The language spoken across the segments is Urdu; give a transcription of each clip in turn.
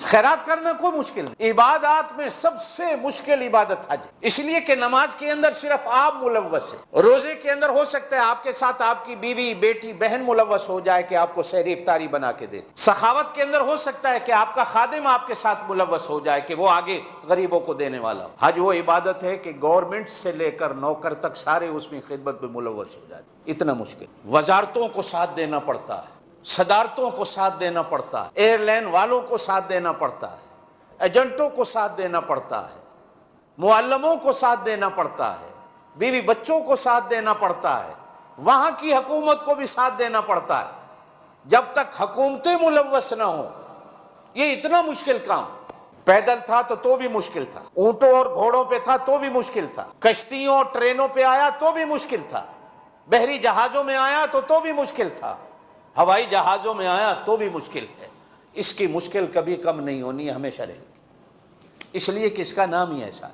خیرات کرنا کوئی مشکل نہیں، عبادات میں سب سے مشکل عبادت حج، اس لیے کہ نماز کے اندر صرف آپ ملوث ہیں، روزے کے اندر ہو سکتا ہے آپ کے ساتھ آپ کی بیوی بیٹی بہن ملوث ہو جائے کہ آپ کو سحری افطاری بنا کے دے، سخاوت کے اندر ہو سکتا ہے کہ آپ کا خادم آپ کے ساتھ ملوث ہو جائے کہ وہ آگے غریبوں کو دینے والا ہو۔ حج وہ عبادت ہے کہ گورنمنٹ سے لے کر نوکر تک سارے اس میں خدمت میں ملوث ہو جاتے، اتنا مشکل، وزارتوں کو ساتھ دینا پڑتا ہے، صدارتوں کو ساتھ دینا پڑتا ہے، ایئر لائن والوں کو ساتھ دینا پڑتا ہے، ایجنٹوں کو ساتھ دینا پڑتا ہے، معلموں کو ساتھ دینا پڑتا ہے، بیوی بچوں کو ساتھ دینا پڑتا ہے، وہاں کی حکومت کو بھی ساتھ دینا پڑتا ہے، جب تک حکومتیں ملوث نہ ہوں یہ اتنا مشکل کام، پیدل تھا تو بھی مشکل تھا، اونٹوں اور گھوڑوں پہ تھا تو بھی مشکل تھا، کشتیوں اور ٹرینوں پہ آیا تو بھی مشکل تھا، بحری جہازوں میں آیا تو بھی مشکل تھا، ہوائی جہازوں میں آیا تو بھی مشکل ہے، اس کی مشکل کبھی کم نہیں ہونی، ہمیشہ رہے گی، اس لیے کہ اس کا نام ہی ایسا ہے،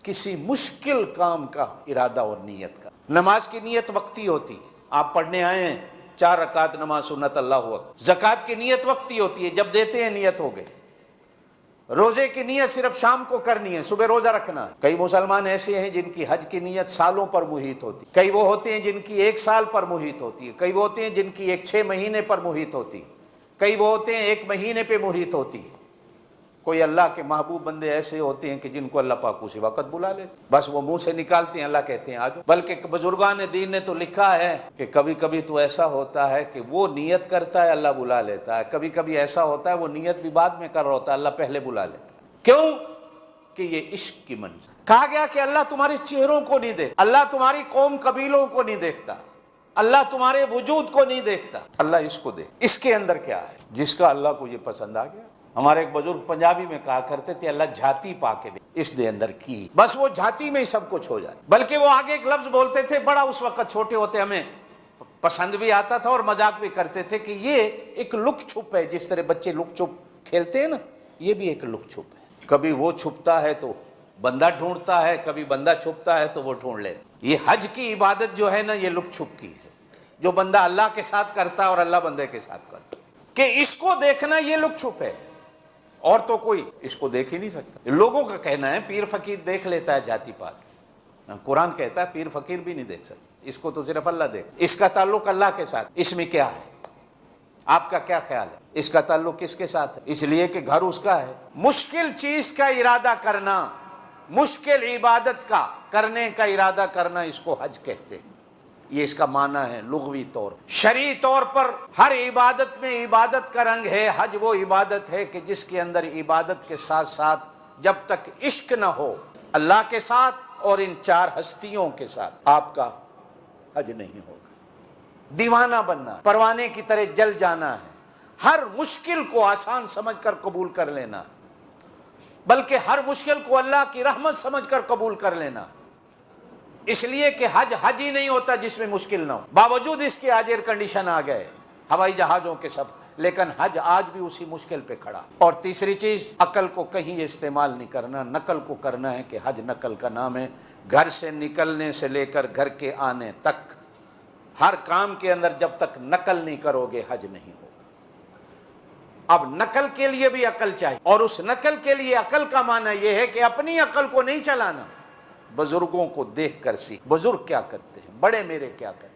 کسی مشکل کام کا ارادہ اور نیت کا۔ نماز کی نیت وقتی ہوتی ہے، آپ پڑھنے آئے ہیں 4 رکعت نماز سنت اللہ اکبر، زکوٰۃ کی نیت وقتی ہوتی ہے، جب دیتے ہیں نیت ہو گئے، روزے کی نیت صرف شام کو کرنی ہے، صبح روزہ رکھنا ہے۔ کئی مسلمان ایسے ہیں جن کی حج کی نیت سالوں پر محیط ہوتی ہے، کئی وہ ہوتے ہیں جن کی 1 سال پر محیط ہوتی ہے، کئی وہ ہوتے ہیں جن کی 6 مہینے پر محیط ہوتی ہے، کئی وہ ہوتے ہیں 1 مہینے پہ محیط ہوتی ہے، کوئی اللہ کے محبوب بندے ایسے ہوتے ہیں کہ جن کو اللہ پاک اسی وقت بلا لیتے، بس وہ منہ سے نکالتے ہیں اللہ کہتے ہیں آجو۔ بلکہ بزرگان دین نے تو لکھا ہے کہ کبھی کبھی تو ایسا ہوتا ہے کہ وہ نیت کرتا ہے اللہ بلا لیتا ہے، کبھی کبھی ایسا ہوتا ہے وہ نیت بھی بعد میں کر رہا ہوتا ہے اللہ پہلے بلا لیتا ہے۔ کیوں؟ کہ یہ عشق کی منزل، کہا گیا کہ اللہ تمہارے چہروں کو نہیں دیکھتا، اللہ تمہاری قوم قبیلوں کو نہیں دیکھتا، اللہ تمہارے وجود کو نہیں دیکھتا، اللہ اس کو دیکھ، اس کے اندر کیا ہے جس کا اللہ کو یہ پسند آ گیا۔ ہمارے ایک بزرگ پنجابی میں کہا کرتے تھے اللہ جھاتی پا کے دے، اس دے اندر کی، بس وہ جھاتی میں ہی سب کچھ ہو جائے۔ بلکہ وہ آگے ایک لفظ بولتے تھے، بڑا اس وقت چھوٹے ہوتے ہمیں پسند بھی آتا تھا اور مذاق بھی کرتے تھے کہ یہ ایک لک چھپ ہے، جس طرح بچے لک چھپ کھیلتے ہیں نا، یہ بھی ایک لک چھپ ہے، کبھی وہ چھپتا ہے تو بندہ ڈھونڈتا ہے، کبھی بندہ چھپتا ہے تو وہ ڈھونڈ لیتا۔ یہ حج کی عبادت جو ہے نا یہ لک چھپ کی ہے، جو بندہ اللہ کے ساتھ کرتا ہے اور اللہ بندے کے ساتھ کرتا ہے، کہ اس کو دیکھنا یہ لک چھپ ہے، اور تو کوئی اس کو دیکھ ہی نہیں سکتا۔ لوگوں کا کہنا ہے پیر فقیر دیکھ لیتا ہے جاتی پاک، قرآن کہتا ہے پیر فقیر بھی نہیں دیکھ سکتا، اس کو تو صرف اللہ دیکھ، اس کا تعلق اللہ کے ساتھ، اس میں کیا ہے؟ آپ کا کیا خیال ہے؟ اس کا تعلق کس کے ساتھ ہے؟ اس لیے کہ گھر اس کا ہے۔ مشکل چیز کا ارادہ کرنا، مشکل عبادت کا کرنے کا ارادہ کرنا، اس کو حج کہتے ہیں، یہ اس کا معنی ہے لغوی طور۔ شرعی طور پر ہر عبادت میں عبادت کا رنگ ہے، حج وہ عبادت ہے کہ جس کے اندر عبادت کے ساتھ ساتھ جب تک عشق نہ ہو اللہ کے ساتھ اور ان 4 ہستیوں کے ساتھ، آپ کا حج نہیں ہوگا۔ دیوانہ بننا، پروانے کی طرح جل جانا ہے، ہر مشکل کو آسان سمجھ کر قبول کر لینا، بلکہ ہر مشکل کو اللہ کی رحمت سمجھ کر قبول کر لینا، اس لیے کہ حج ہی نہیں ہوتا جس میں مشکل نہ ہو، باوجود اس کے آج ایئر کنڈیشن آ گئے، ہوائی جہازوں کے سفر، لیکن حج آج بھی اسی مشکل پہ کھڑا۔ اور تیسری چیز، عقل کو کہیں استعمال نہیں کرنا، نقل کو کرنا ہے، کہ حج نقل کا نام ہے، گھر سے نکلنے سے لے کر گھر کے آنے تک ہر کام کے اندر جب تک نقل نہیں کرو گے حج نہیں ہوگا۔ اب نقل کے لیے بھی عقل چاہیے، اور اس نقل کے لیے عقل کا معنی یہ ہے کہ اپنی عقل کو نہیں چلانا، بزرگوں کو دیکھ کر سیکھ، بزرگ کیا کرتے ہیں، بڑے میرے کیا کرتے ہیں۔